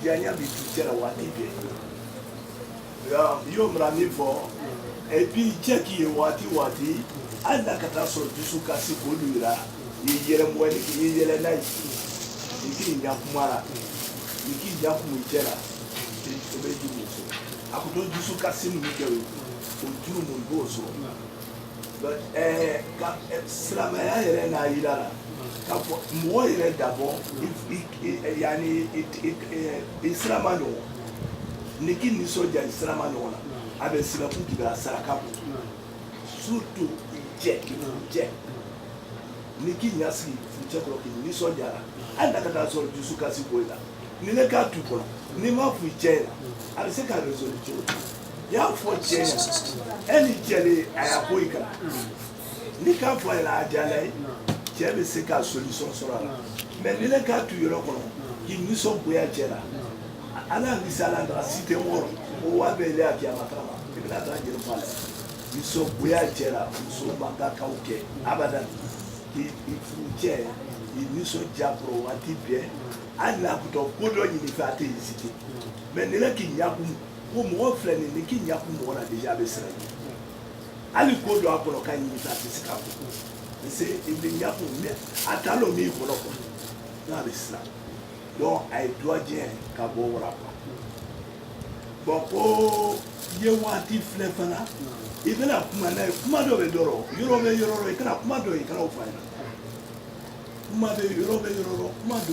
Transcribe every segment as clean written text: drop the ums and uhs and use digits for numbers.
janya bi tuchera wati be yo mrami fo et puis cheki wati anda kata so dusu kasi bolura yele mwani yele nai iki nyakumara iki nyakumujera ebe jubuso akuto dusu kasi mikewe ojuru mungoso but slamaya yele na yidara kapo mo yele d'abord yani islamano niki ni soja islamano la abe silapu kibara sarakapo surtout je niki nyasi fuche ko ni soja la anda kata so dusu kasi boila ni ne ka tu ko ni ma fuche la abe se ka resolution ya fuche eni jele aya boika ni ka fo la ajale jebe se ka solution sora la mais ni ne ka tu yoro ko ki ni so boya jela ala ni sala ndra cité moro o wa be le akia matama ibna ta jere fala ni so boya jela so banga kauke abadan ki fuche ni so japro wati bien ala kuto kodo ni fa te cité mais ni le ki nyaku ko mo frère ni ki nyaku mo na déjà be sera ali kodo akolo kan ni fa te sika ko c'est il nyaku mais atalo mi ko loko na be sera donc ay doit dire ka bo wora bon ko ye wati flefana ibena kuma na kuma do be doro yoro ikana kuma do ikana ofana kuma be yoro kuma do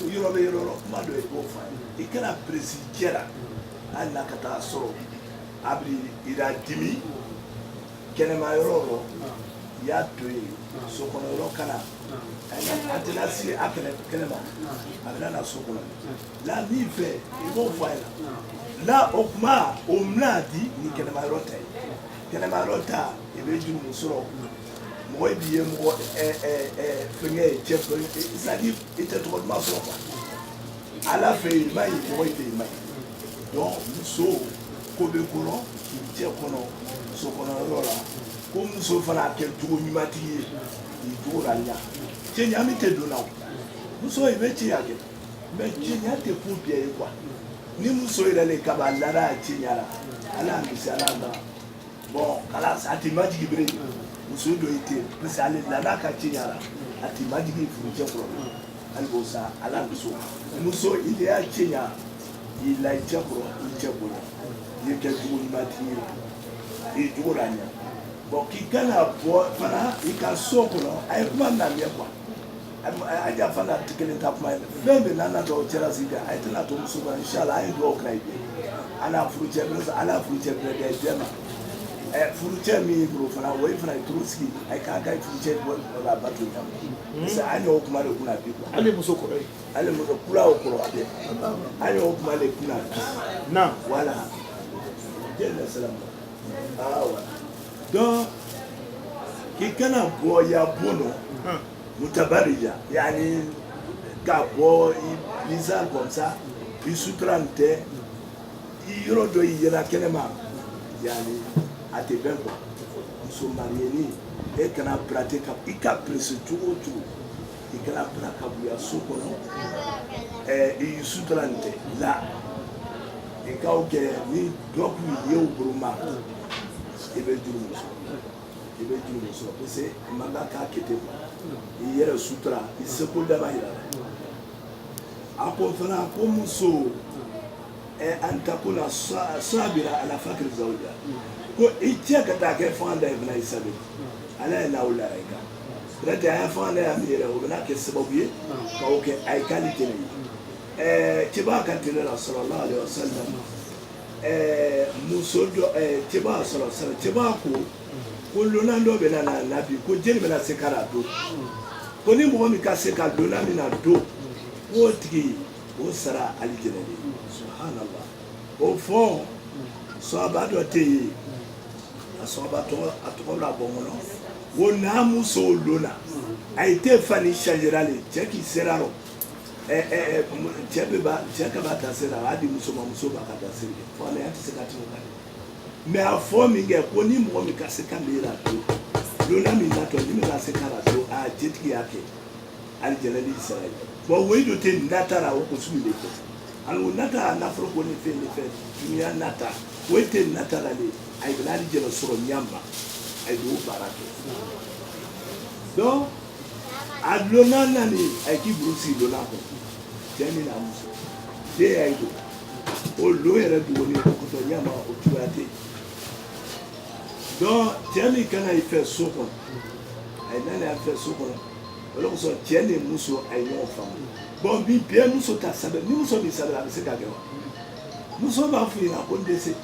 yoro kuma do ofana ikana presidera alla kata so abri ida dimi kenema yoro ya to so kono yoro kana antena si akene kenema abena na so kono la mi fait il faut voir là okuma omnadi ni kenema rota ebe ju musoro mo ebiye mo fenge chef ça dit était trop mal so à la fin il m'a été mai donc muso ko be kono je kono so kono rola ko muso fana kel to nyumati yi to ranya je nyami te do now muso ebe chi yake mais je nyate pour bien quoi ni muso ile kaba lara chinyara ala misalanda bon kala ati majigi bre muso do ite parce ale lara ka chinyara ati majigi fuje ko albosa ala muso ile ya chinya ila chakro chakro ye ke du mati e duranya bon ki kana bo para ikasokolo ay kuma na me kwa aja fana tikele tapma fembe nana to chera sida ay tana to musuba inshallah ay do krai ana furuche bro ala furuche bro de jema furuche mi bro fana way fana truski ay ka ga furuche bo la batu nyam sa anyo kuma le kuna biko ale musoko ale muso kula okoro ade anyo kuma le kuna na wala jella salam wala donc ki kana bo ya bono mutabarija yani gabo bizarre comme ça il sous-trante yoro do yela kenema yani ate ben quoi so marieni e kana pratique ika presse tout e kana pratique buya sokono il sous-trante là e ka oke ni doku ye obruma e be duru so c'est magaka kete yere sutra iseko daba ira ako fana ko muso antakuna sabira ala fakir zawja ko itia kata ke fanda ibn isabi ala la wala ika rata ya fanda ya mira o na ke sababu ka oke ay qualité ni tiba kan tele sallallahu alaihi wasallam muso do tiba sallallahu alaihi wasallam tiba ko lona ndo be na nabi ko jeni be na sekara do ko ni mo mi ka seka do na mi na do o tigi o sara ali jeneli subhanallah o fo so abado te so abato atola bongono wo na muso lona a été fani changerale je qui sera ro je ka ba ta sera adi muso ba ka ta sera fo na ya seka ti mo mais a fo mi nge ko ni mo mi ka seka mira do lona mi na to ni mi ka seka ra do a jetki yake al jeneli israel bon we do te nata la o ko sumi le ko alo nata na fro ko ni fe dunia nata we te nata la le ay bla di jelo soro nyamba ay do barato donc adlona nani ay ki brusi do na ko jeni na muso de ay do o lo yɛrɛ duguni kɔtɔ ɲama o cogoya tɛ donc cɛ min kana i fɛ so kɔnɔ a ye nana y'a fɛ so kɔnɔ o de kosɔn cɛ ni muso a ye ɲɔgɔn faamu bon bi bɛɛ muso ta sɛbɛn ni muso b'i sɛbɛn a bɛ se ka kɛ wa muso b'a fɔ ɲɛna ko n tɛ se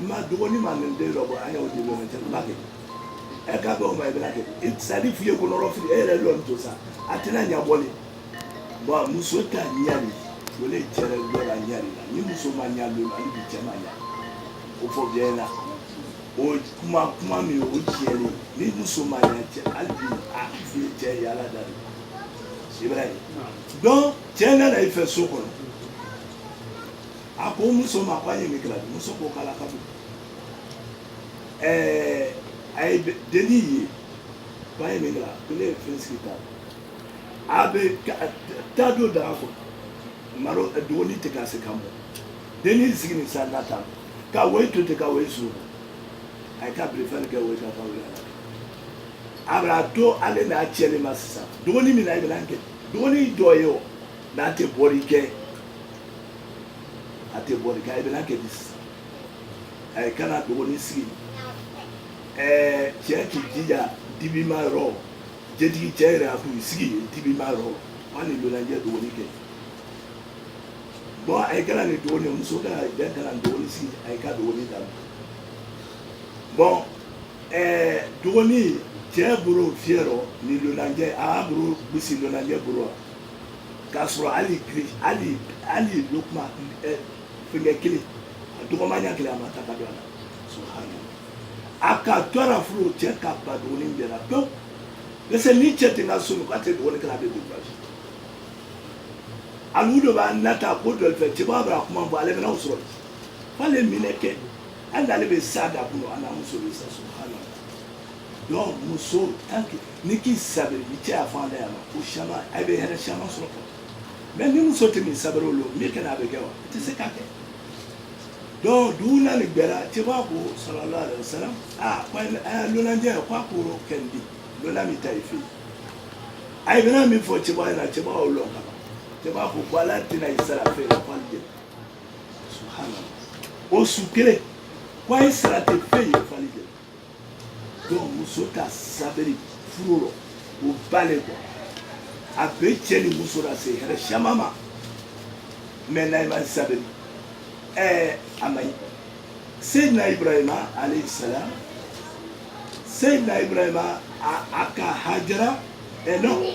ma dɔgɔnin ma nin den dɔ bɔ an y'o di lɔrɔ cɛ n b'a kɛ k'a bɛ o ma i bɛna kɛ c'est à dire f'i ye ko nɔrɔ fili e yɛrɛ lɔri to sa a tɛna ɲabɔli bon muso ta ɲali wole cɛrɛ dɔla ɲari la ni muso ma ɲa lo hali bi cɛ ma ɲa o fɔ bɛɛ la o kuma min o tiɲɛli ni muso ma ɲa cɛ hali bi a fi cɛ yala da i b'a ye donc cɛ nana i fɛ so kɔnɔ a ko muso ma ko a ye min kɛra muso ko k'ala ka bon a ye denni ye ko a ye min kɛra ko ne ye fɛn sigi ta a bɛ taa don daga kɔnɔ maro dogoni tɛ ka se ka mɔ denni sigi ni sa nata ka wei to tɛ ka wei so a ye ka birifɛn kɛ wei ka taa wei a b'a to ale n'a cɛli ma sisan dogoni min na i bɛna kɛ dogoni dɔ ye o n'a tɛ bɔli kɛ a tɛ bɔli kɛ a bɛna kɛ di sisan a ye kana dogoni sigi cɛ k'i jija dibi ma yɔrɔ jetigi cɛ yɛrɛ a k'u sigi dibi ma yɔrɔ wali lɔnjɛ dogoni kɛ. Bon, a ye kana ni dogoni muso ka bɛn kana dogoni sigi a ye ka dogoni daminɛ bon dogoni cɛ bolo fiyɛrɔ ni lɔnjɛ a y'a bolo bisi lɔnjɛ bolo k'a sɔrɔ hali lokuma fɛnkɛ kelen a dɔgɔmanya kelen a ma ta ka don a la subhanallah a ka tora furu cɛ ka ba dogoni bɛɛ la pewu parce que ni cɛ tɛ n ka so k'a tɛ dogoni kɛ a bɛ découragé alu dɔ b'a nata ko dɔ fɛ cɛ b'a b'a kuma fɔ ale bɛna o sɔrɔ f'ale minɛ kɛ hali ale bɛ sa da kun a n'a muso bɛ sa subhanallah donc muso tant que ni k'i sabali ni cɛ y'a fɔ an da yan ko caman a bɛ hɛrɛ caman sɔrɔ quoi mais ni muso tɛ nin sabali o lo min kɛnɛ a bɛ kɛ wa i tɛ se k'a kɛ donc dugu naani gbɛra cɛ b'a ko sallallahu alaihi wa sallam ko a ye lɔnjɛ ko a ko kɛ n di lɔnna min ta i fɛ yen a ye bɛna min fɔ cɛ b'a ɲɛna cɛ b'a o lɔn ka ban. Cɛ b'a fɔ ko ala tɛna i sara fɛ ko ale de subhanallah o su kelen ko a ye sara tɛ fɛn ye fali de donc muso ta sabali furu rɔ o b'ale kɔ a bɛ cɛ ni muso la se hɛrɛ caman ma mais n'a ma sabali a ma ɲi Seydina Ibrahima alayhi salam Seydina Ibrahima a ka Hajara non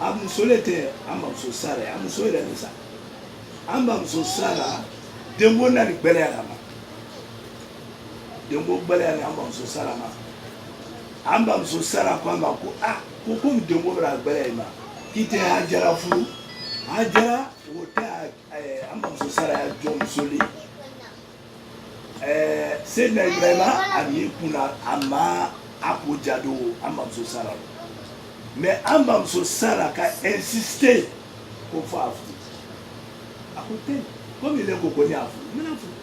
a muso le tɛ an bamuso Sara ye a muso yɛrɛ ni sa an bamuso Sara denko nani gbɛlɛyara ma denko gbɛlɛyara an bamuso Sara ma an bamuso Sara ko an ma ko ko komi denko bɛna gbɛlɛya ma k'i tɛ Hajara furu Hajara o tɛ an bamuso Sara y'a jɔ muso le Seydina Ibrahima a y'i kunna a ma a ko ja don an bamuso Sara la mais an bamuso Sara ka insister ko fɔ a furu a ko tɛ komi ne ko ko ne y'a furu n bɛna furu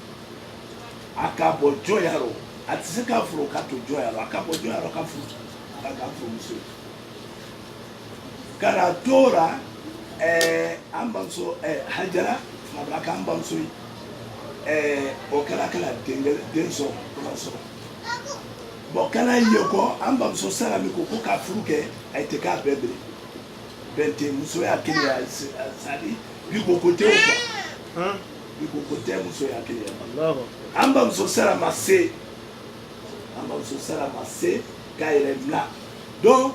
a ka bɔ jɔnya rɔ a tɛ se k'a furu ka to jɔnya rɔ a ka bɔ jɔnya rɔ ka furu a ka furu muso ye kana tora an bamuso Hajara fabra k'an bamuso ye o kɛra ka na den sɔrɔ o ma sɔrɔ bon kana ye kɔ an bamuso Sara min ko k'a furu kɛ a tɛ k'a bɛɛ bere bɛn tɛ musoya kelen ya sadi bi ko tɛ o quoi bi ko tɛ musoya kelen ya an bamuso Sara ma se k'a yɛrɛ bila donc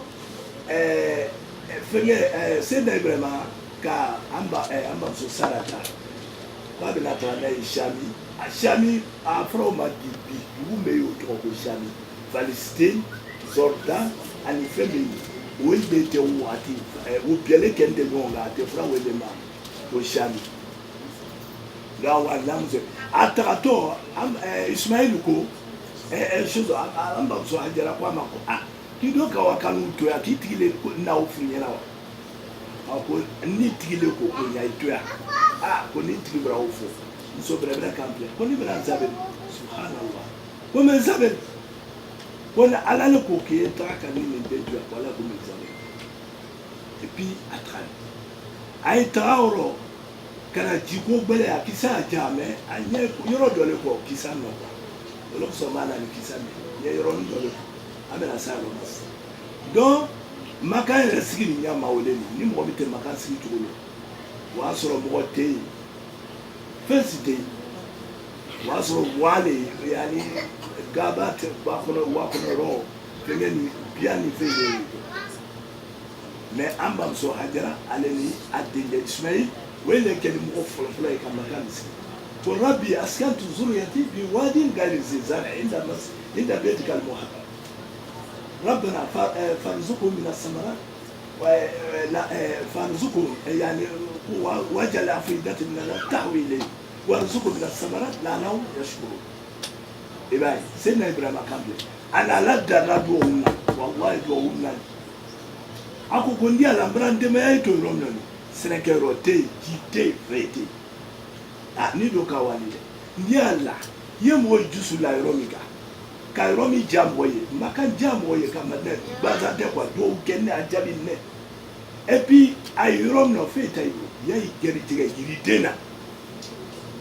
fɛnkɛ Seydina Ibrahima ka an bamuso Sara ta k'a bɛna taga n'a ye Sami a Sami a fɔra o ma bi dugu bɛ yen o tɔgɔ ko Sami Palestine Jordan ani fɛn min o bɛ tɛ o waati o bɛɛlen kɛ n tɛ ɲɔgɔn kan a tɛ fura wele ma ko Sami nka wa lamuso a tagatɔ Ismaïl ko an bamuso Hajara ko a ma ko k'i dɔ ka wa kanu to yan k'i tigilen n'aw f'u ɲɛna wa ako ni tigile ko ko nya itoya ko ni tigibra ofo so brebra kample ko ni bra zabel subhanallah ko men zabel ko na alale ko ke ta ka ni betu wala ko men zabel et puis atral ay taoro kana jiko bele akisa jame anye yoro dole ko kisa no ko lo so mala ni kisa ni yoro dole amela salo donc maka yɛrɛ sigi ni ɲa mawele ni mɔgɔ min tɛ maka sigi cogo la o y'a sɔrɔ mɔgɔ tɛ yen fɛn si tɛ yen o y'a sɔrɔ wale yanni gaba tɛ wa kɔnɔ yɔrɔ fɛnkɛ ni biya ni fɛn ye mɛ an bamuso Hajara ale ni a denkɛ Ismail o ye le kɛ ni mɔgɔ fɔlɔfɔlɔ ye ka maka nin sigi ko Rabbi askantu zuriyati bi wadin gayri zi zar'in inda baytikal muharram ربنا فارزقهم من الثمرات فارزقهم يعني وجل أفئدة من الناس تهوي إليه وارزقهم من الثمرات لعلهم يشكرون. إبراهيم سيدنا إبراهيم أكمل أنا لا دربوهم والله دوهم أكو كندي على مران دم يأتون رمني سنكروتي جيتي فريتي نيدو كوالي نيالا يمو جسوا لا يروميكا ka yɔrɔ min ja mɔgɔ ye ma ka ja mɔgɔ ye ka madinɛ baza tɛ quoi duwawu kɛ ne a jaabi ne et puis a ye yɔrɔ min na foyi t'a ye y'a ye gɛrijɛgɛ yiriden na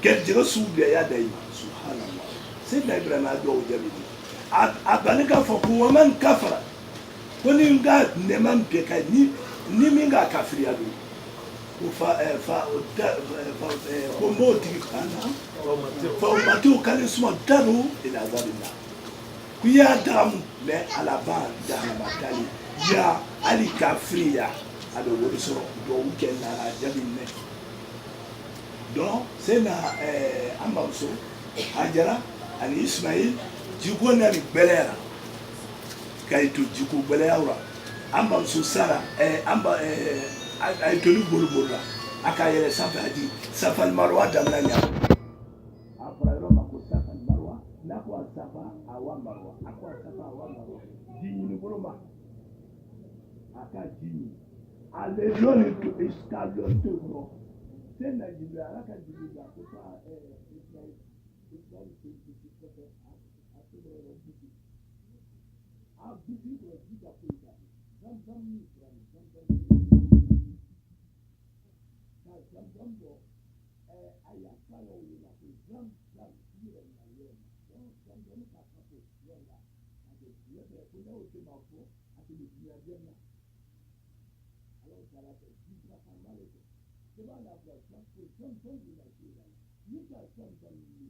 gɛrijɛgɛ sugu bɛɛ y'a da i ma subhanallah Seydina Ibrahima a duwawu jaabi di a bani k'a fɔ ko waman kafara ko ni n ka nɛɛma bɛɛ ka ni min ka kafiriya don ko n b'o tigi fa umatiw k'ale suma daru ila azabillah kuya damu mɛ alaba dahama tali ya ali kafiriya a bɛ wari sɔrɔ duwawu kɛ nara jaabi minɛ donc Seydina an bamuso Hajara ani Ismail jiko nani gbɛlɛyara k'a ye to jiko gbɛlɛyaw la an bamuso Sara a ye toli bolo la a k'a yɛlɛ sanfɛ a di Safal Marwa damina ɲa a fɔra yɔrɔ ma ko Safal Marwa n'a ko a Safa a wa Marwa a ko a Safa a wa Marwa ji ɲini bolo ma a ka ji ɲini ale lɔni to ka lɔni to kɔrɔ Seydina Jibril ala ka Jibril la ko ka Ismail to buti kɔfɛ a to yɔrɔ buti a buti kɔrɔ ji ka foyi t'a la zamzam ni kurani zamzam bɔ a y'a fa yɔrɔ de la ko zamzam yɛrɛ na yɔrɔ ma zamzam ka kapo yɔrɔ la a bɛ diɲɛ bɛɛ ko n'aw tɛ ma fɔ a tɛ diɲɛ bɛɛ na ala taara fɛ ji ka fa ma le kɛ se b'a la bila zamzam de la se la ni ka zamzam ye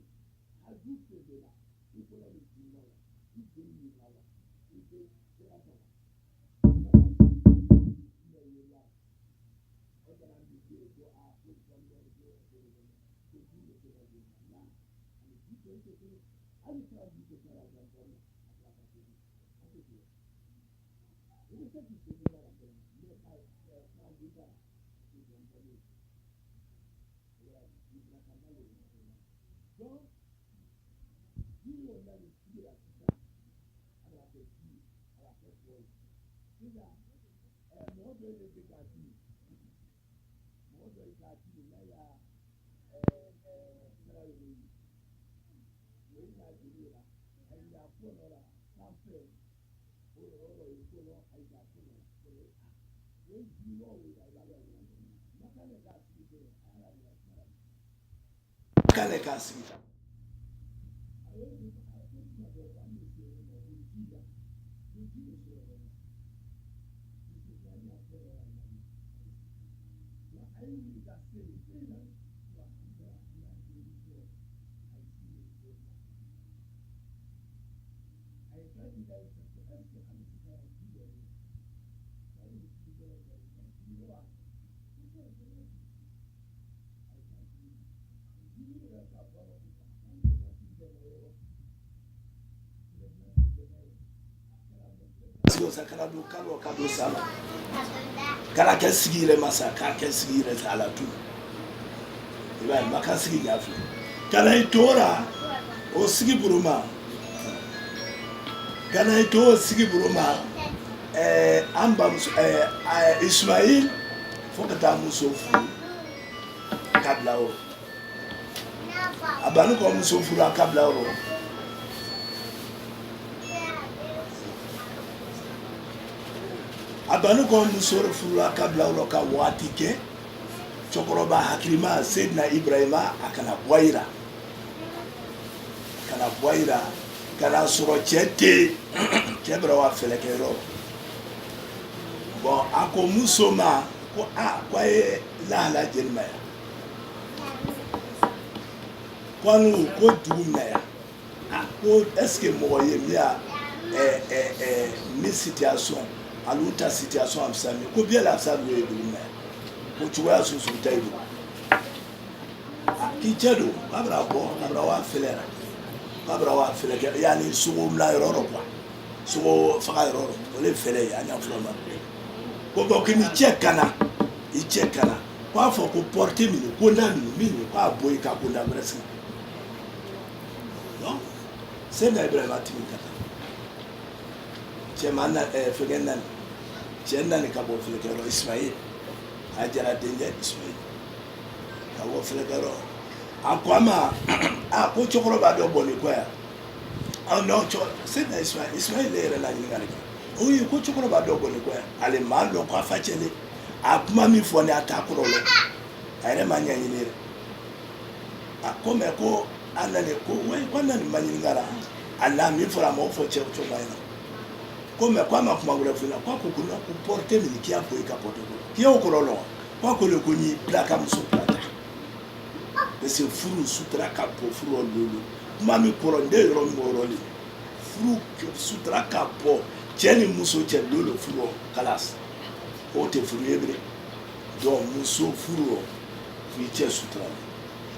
a ju fɛ de la i kɔnɔ bɛ ji la i den yi la i bɛ se ka sɔrɔ. Kale kasita sakara do kalo kado sala kala kɛ sigi yɛrɛ masa k'a kɛ sigi yɛrɛ ala tu i b'a ye maka sigi gafi kana i tora o sigi buruma kana i to o sigi buruma an bamuso Ismail fo ka taa muso furu k'a bila yɔrɔ a banni kɔ muso furu a k'a bila yɔrɔ a banni kɔ muso furu a k'a bila yɔrɔ ka waati kɛ cɛkɔrɔba hakilima Seydina Ibrahima a kana bɔ a yira kana sɔrɔ cɛ tɛ cɛ bɛra wa fɛlɛ kɛ yɔrɔ bon a ko muso ma ko ko a ye lahala jeli ma yan ko anu ko dugu min na yan ko est-ce que mɔgɔ ye min y'a ni situation alu ta situation amsa mi ko bien la sa lo ye dugu min na yan ko cogoya susu ta yi k'i cɛ don k'a bɛna bɔ k'a bɛna wa fɛlɛ la k'a bɛna wa fɛlɛ kɛ yanni sogo bila yɔrɔ yɔrɔ quoi sogo faga yɔrɔ yɔrɔ o le fɛlɛ ye an y'a fɔ ma ko bɔn k'i ni cɛ kana i cɛ kana k'a fɔ ko porte minɛ ko nda minɛ k'a bɔ yen k'a ko nda wɛrɛ sigi non Seydina Ibrahima timi ka taa cɛman na fɛnkɛ nani cɛ nani ka bɔ filɛkɛyɔrɔ Ismaïl a jara denkɛ Ismaïl ka bɔ filɛkɛyɔrɔ a ko a ma ko cɛkɔrɔba dɔ bɔ nin kɔ yan non Seydina Ismaïl yɛrɛ la ɲininkali kɛ o ye ko cɛkɔrɔba dɔ bɔ nin kɔ yan ale maa dɔn ko a fa cɛlen a kuma min fɔ ne a t'a kɔrɔ lɔ a yɛrɛ ma ɲɛɲini yɛrɛ a ko mɛ ko a nani ko an nani ma ɲininkara a n'a min fɔra a ma o fɔ cɛ cogo in na ko mɛ ko a ma kuma wɛrɛ f'i la ko a ko ko non ko porte min k'i y'a bɔ i ka porte kɔnɔ k'i y'o kɔrɔ lɔ ko a ko le ko n'i bila ka muso bila ta parce que furu sutura ka bɔ furu lolo kuma min kɔrɔ ne yɔrɔ min yɔrɔ le furu sutura ka bɔ cɛ ni muso cɛ lolo furu kalas o tɛ furu ye bilen donc muso furu f'i cɛ sutura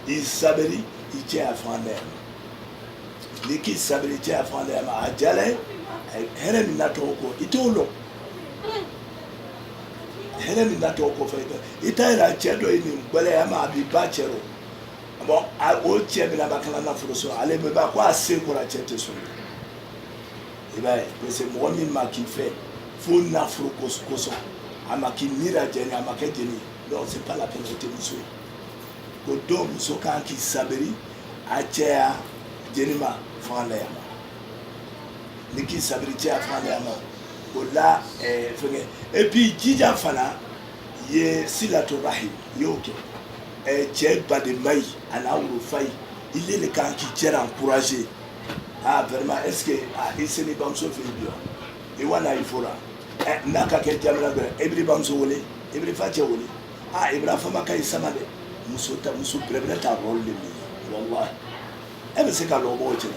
i sabali i cɛ y'a fɔ an dɛ ni k'i sabali i cɛ y'a fɔ an dɛ ma a jala ye hɛrɛ min natɔ kɔ i t'o lɔ hɛrɛ min natɔ kɔfɛ i t'a yira cɛ dɔ ye nin gbɛlɛya ma a b'i ba cɛ rɔ bon o cɛ bɛna ba kana nafolo sɔrɔ ale bɛ ba ko a se kɔrɔ cɛ tɛ sɔrɔ i b'a ye parce que mɔgɔ min ma k'i fɛ fo nafolo kosɔn a ma k'i miiri jɛni a ma kɛ jɛni donc c'est pas la peine o tɛ muso ye ko dɔw muso kan k'i sabali a cɛya jɛni ma fanga la yan ni k'i sabali cɛya fanga la yan o la fɛngɛ et puis jija fana ye silatu rahim y'o kɛ cɛ badenma yi a n'a wolofa yi ile le kan k'i cɛ encourager vraiment est ce que i seni bamuso fɛ yen bi wa i wa n'a yi fɔra n'a ka kɛ jamana bɛrɛ e b'i bamuso wele e b'i fa cɛ wele i b'a fɔ ma ka ɲi sama dɛ muso belebele t'a rôle de min wallahi e bɛ se ka lɔ bɔ o cɛ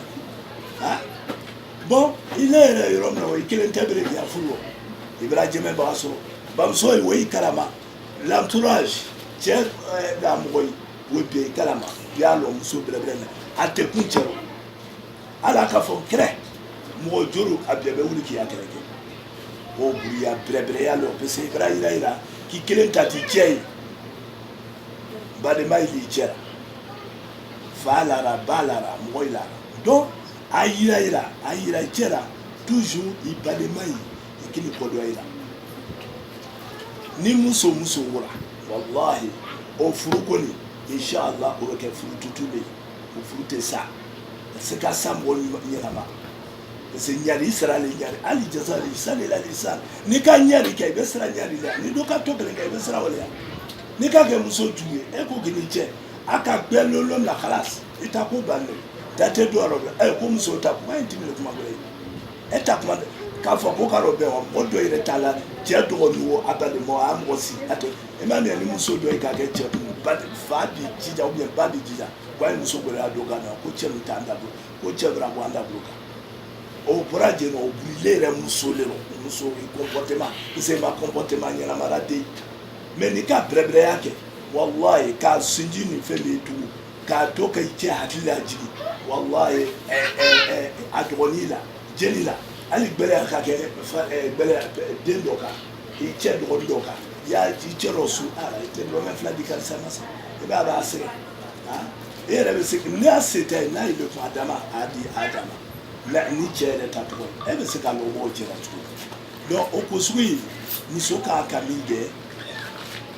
la bon i ne yɛrɛ yɔrɔ min na o i kelen tɛ bere bi a furu i bɛna jɛmɛ b'a sɔrɔ bamuso ye o y'i kalama l'entourage cɛ da mɔgɔ ye o bɛ i kalama i y'a lɔ muso belebele na a tɛ kun cɛ rɔ hali a ka fɔ kɛrɛ mɔgɔ joro a bɛɛ bɛ wuli k'i y'a kɛrɛ kɛ o buriya bɛrɛbɛrɛ y'a lɔ parce que i bɛna yira k'i kelen ta ti cɛ ye badema yi cɛ la fa lara ba lara mɔgɔ yi lara donc a yira cɛ la toujours i badema yi i k'i ni kɔdɔ yi la ni muso wura wallahi o furu kɔni inshallah o bɛ kɛ furu tutu de ye o furu tɛ sa se ka sa mɔgɔ ɲɛnama parce que ɲari sera ale ɲari hali jasa lisan de la lisan n'i ka ɲari kɛ i bɛ siran ɲari la ni dɔ ka to kelen kɛ i bɛ siran o de la n'i ka kɛ muso jugu ye e ko k'i ni cɛ a ka bɛɛ lolo la kalas i ta ko bannen da tɛ don a rɔ ko muso ta kuma in timi kuma bɛɛ e ta kuma k'a fɔ ko ka dɔ bɛn wa mɔgɔ dɔ yɛrɛ t'a la cɛ dɔgɔnin o a bali mɔgɔ a mɔgɔ si a tɛ e ma mɛn ni muso dɔ ye k'a kɛ cɛ kun fa b'i jija ou bien ba b'i jija ko a ye muso gbɛlɛya don kan na ko cɛ min t'an da bolo ko cɛ bɛna bɔ an da bolo kan o bɔra jɛ nɔ o burile yɛrɛ muso le nɔ muso comportement parce que ma comportement ɲɛnamara den mais n'i ka bɛrɛbɛrɛya kɛ wallahi k'a sinji ni fɛn b'i tugu k'a to ka i cɛ hakili la jigin wallahi a dɔgɔnin la jeli la hali gbɛlɛya ka kɛ den dɔ kan i cɛ dɔgɔnin dɔ kan i cɛ dɔ su i tɛ dɔrɔmɛ fila di karisa ma sa i b'a b'a sɛgɛn e yɛrɛ bɛ se n'a y'a se tɛ n'a ye bɛ kuma dama a di a dama ni cɛ yɛrɛ ta tɔgɔ e bɛ se ka lɔ bɔ o cɛ la cogo donc o ko sugu in muso kan ka min kɛ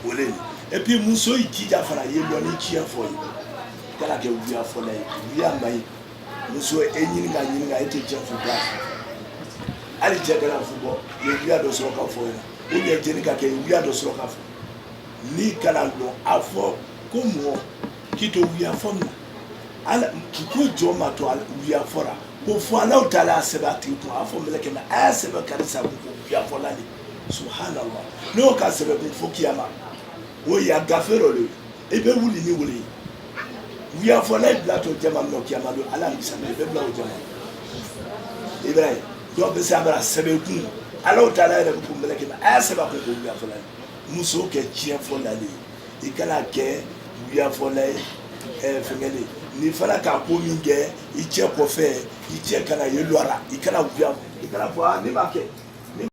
olé et puis muso yi jija fana ye lɔni tiɲɛ fɔ ye kana kɛ wuya fɔlɔ ye wuya ma ɲi muso e ɲininka e tɛ tiɲɛ fɔ ba hali cɛ kana fɔ bɔ ye wuya dɔ sɔrɔ ka fɔ ye ou bien jeni ka kɛ wuya dɔ sɔrɔ ka fɔ ni kana dɔn a fɔ ko mɔgɔ k'i to wuya fɔ min na ala ko jɔn ma to wuya fɔra ko fɔ alaw taala a sɛbɛn a tigi kun a fɔ mɛlɛkɛ na a y'a sɛbɛn karisa kun ko wuya fɔla de subhanallah n'o ka sɛbɛn kun fɔ kiyama o ya gafe dɔ de i bɛ wuli ni wuli wuya fɔla ye bila to jama min na kiyama don ala ni sɛbɛn i bɛ bila o jama i b'a ye dɔw bɛ se a bɛna sɛbɛn kun alaw taala yɛrɛ bɛ kun mɛlɛkɛ na a y'a sɛbɛn kun ko wuya fɔla ye muso kɛ tiɲɛ fɔla de ye i kana kɛ wuya fɔla ye fɛnkɛlen ni fana ka ko min kɛ i cɛ kɔfɛ i cɛ kana ye lɔra i kana wuya i kana fɔ ne b'a kɛ